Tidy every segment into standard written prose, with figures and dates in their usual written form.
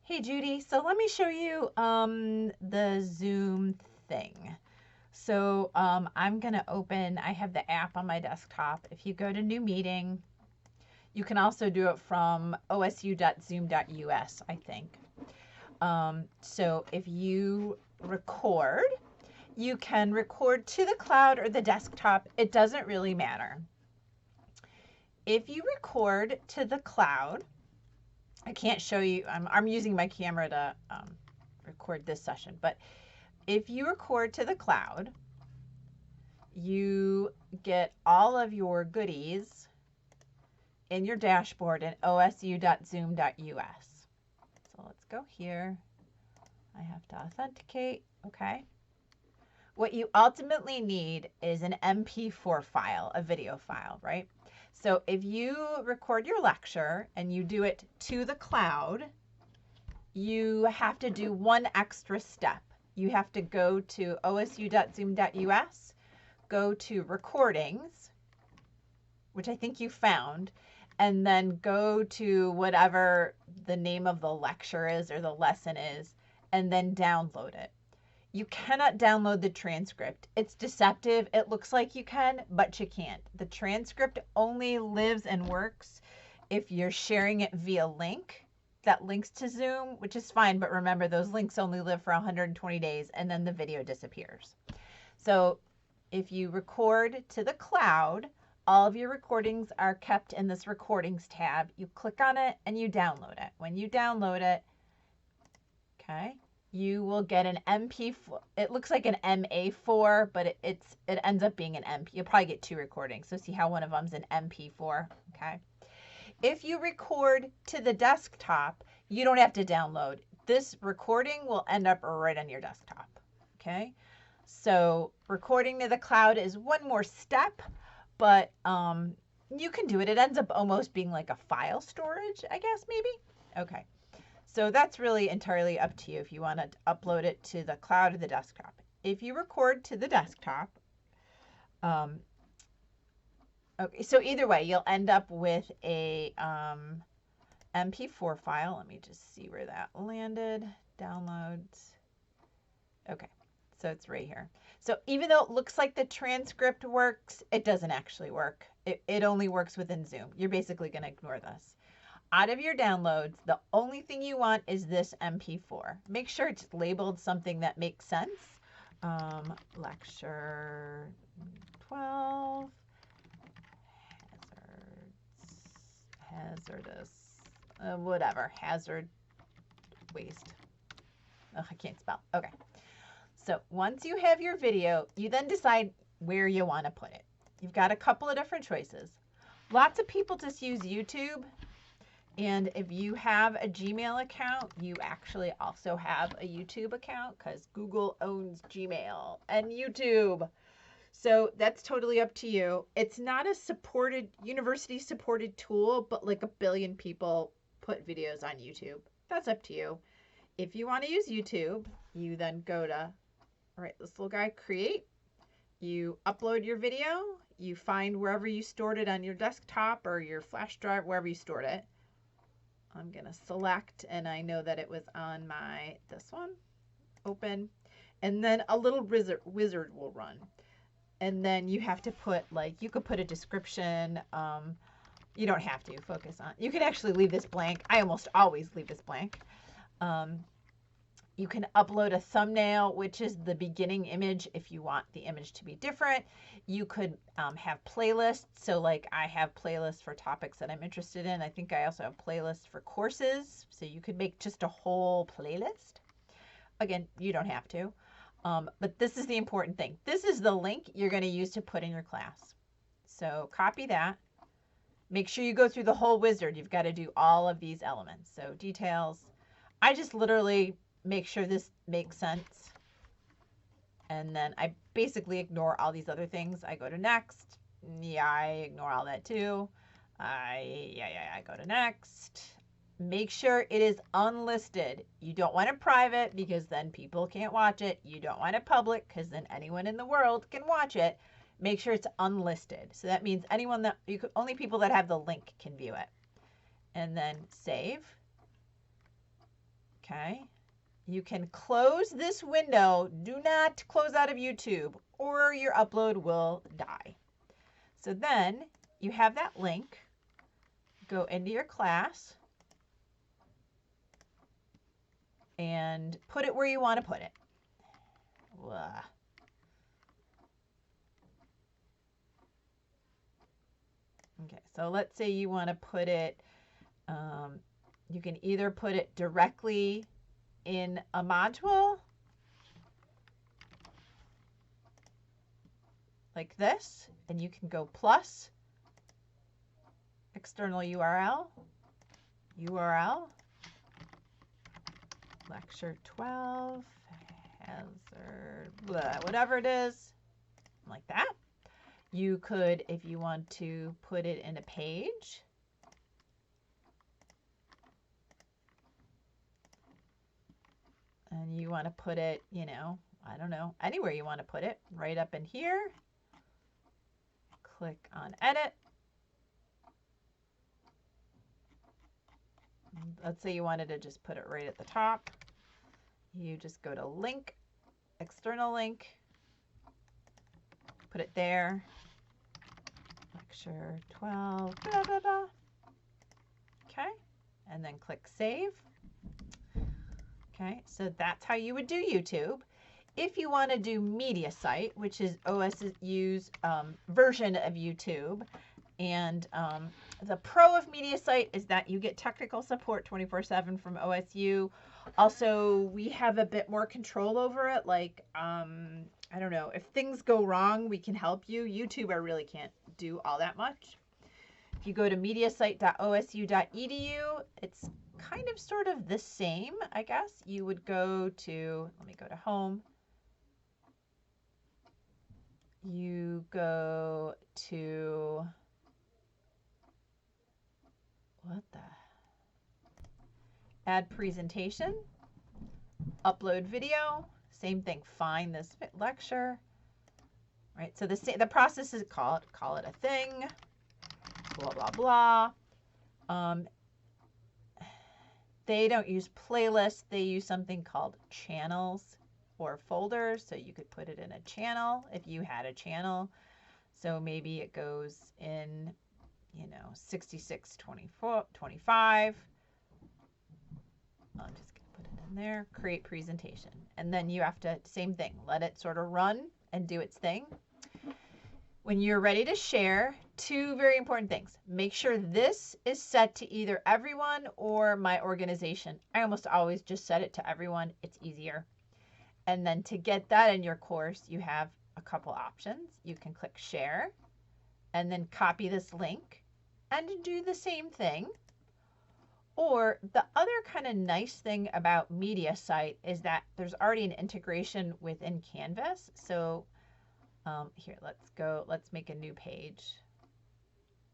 Hey Judy, so let me show you the Zoom thing. So I'm gonna open, I have the app on my desktop. If you go to new meeting, you can also do it from osu.zoom.us, I think. So if you record, you can record to the cloud or the desktop. It doesn't really matter. If you record to the cloud, I can't show you, I'm using my camera to record this session, but if you record to the cloud, you get all of your goodies in your dashboard in osu.zoom.us. So let's go here. I have to authenticate. Okay. What you ultimately need is an MP4 file, a video file, right? So if you record your lecture and you do it to the cloud, you have to do one extra step. You have to go to osu.zoom.us, go to recordings, which I think you found, and then go to whatever the name of the lecture is or the lesson is, and then download it. You cannot download the transcript. It's deceptive. It looks like you can, but you can't. The transcript only lives and works if you're sharing it via link that links to Zoom, which is fine, but remember those links only live for 120 days and then the video disappears. So if you record to the cloud, all of your recordings are kept in this recordings tab. You click on it and you download it. When you download it, okay, you will get an MP4. It looks like an MA4, but it ends up being an MP. You'll probably get two recordings. So see how one of them's an MP4, okay? If you record to the desktop, you don't have to download. This recording will end up right on your desktop, okay? So recording to the cloud is one more step, but you can do it. It ends up almost being like a file storage, I guess, maybe? Okay. So that's really entirely up to you if you want to upload it to the cloud or the desktop. If you record to the desktop, okay, so either way, you'll end up with a MP4 file. Let me just see where that landed. Downloads. Okay, so it's right here. So even though it looks like the transcript works, it doesn't actually work. It only works within Zoom. You're basically going to ignore this. Out of your downloads, the only thing you want is this MP4. Make sure it's labeled something that makes sense. Lecture 12, hazardous, whatever, hazard waste. Oh, I can't spell. Okay. So once you have your video, you then decide where you want to put it. You've got a couple of different choices. Lots of people just use YouTube. And if you have a Gmail account, you actually also have a YouTube account because Google owns Gmail and YouTube. So that's totally up to you. It's not a supported, university supported tool, but like a billion people put videos on YouTube. That's up to you. If you want to use YouTube, you then go to, all right, this little guy, create. You upload your video. You find wherever you stored it on your desktop or your flash drive, wherever you stored it. I'm going to select, and I know that it was on this one, open, and then a little wizard will run. And then you have to put, like, you could put a description. You don't have to focus on. You can actually leave this blank. I almost always leave this blank. You can upload a thumbnail, which is the beginning image if you want the image to be different. You could have playlists. So like I have playlists for topics that I'm interested in. I think I also have playlists for courses. So you could make just a whole playlist. Again, you don't have to. But this is the important thing. This is the link you're going to use to put in your class. So copy that. Make sure you go through the whole wizard. You've got to do all of these elements. So details. I just literally make sure this makes sense. And then I basically ignore all these other things. I go to next. Yeah, I ignore all that too. I go to next. Make sure it is unlisted. You don't want it private because then people can't watch it. You don't want it public because then anyone in the world can watch it. Make sure it's unlisted. So that means anyone that only people that have the link can view it. And then save. Okay. You can close this window. Do not close out of YouTube or your upload will die. So then you have that link. Go into your class and put it where you want to put it. Blah. Okay, so let's say you want to put it, you can either put it directly in a module like this, and you can go plus external URL, lecture 12, hazard, blah, whatever it is, like that. You could, if you want to put it in a page, and you want to put it, you know, I don't know, anywhere you want to put it, right up in here. Click on edit. Let's say you wanted to just put it right at the top. You just go to link, external link, put it there. Lecture 12, blah, blah, blah. Okay, and then click save. Okay, so that's how you would do YouTube. If you want to do MediaSite, which is OSU's version of YouTube, and the pro of MediaSite is that you get technical support 24/7 from OSU. Also, we have a bit more control over it. Like, I don't know, if things go wrong, we can help you. YouTube, I really can't do all that much. If you go to mediasite.osu.edu, it's kind of sort of the same, I guess. You would go to, let me go to home. You go to, what the, add presentation, upload video, same thing, find this lecture, right? So the process is call it a thing, blah, blah, blah. They don't use playlists, they use something called channels or folders. So you could put it in a channel if you had a channel. So maybe it goes in, you know, 6625. I'm just gonna put it in there, create presentation. And then you have to, same thing, let it sort of run and do its thing. When you're ready to share, two very important things. Make sure this is set to either everyone or my organization. I almost always just set it to everyone. It's easier. And then to get that in your course, you have a couple options. You can click share and then copy this link and do the same thing. Or the other kind of nice thing about MediaSite is that there's already an integration within Canvas. So here, let's make a new page.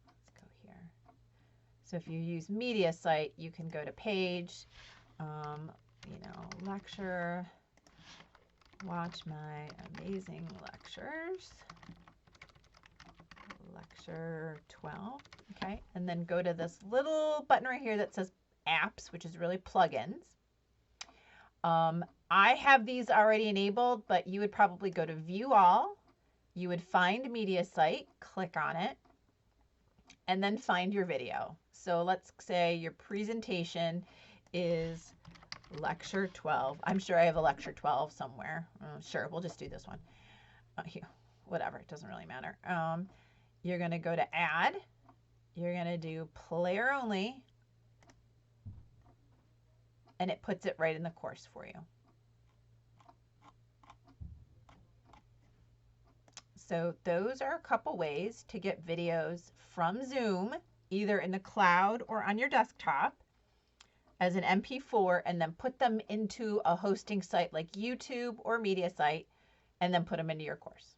Let's go here. So if you use MediaSite, you can go to page, you know, lecture, watch my amazing lectures, lecture 12, okay? And then go to this little button right here that says apps, which is really plugins. I have these already enabled, but you would probably go to view all. You would find MediaSite, click on it, and then find your video. So let's say your presentation is lecture 12. I'm sure I have a lecture 12 somewhere. Sure, we'll just do this one. Here, whatever, it doesn't really matter. You're going to go to add. You're going to do player only, and it puts it right in the course for you. So those are a couple ways to get videos from Zoom, either in the cloud or on your desktop as an MP4, and then put them into a hosting site like YouTube or MediaSite, and then put them into your course.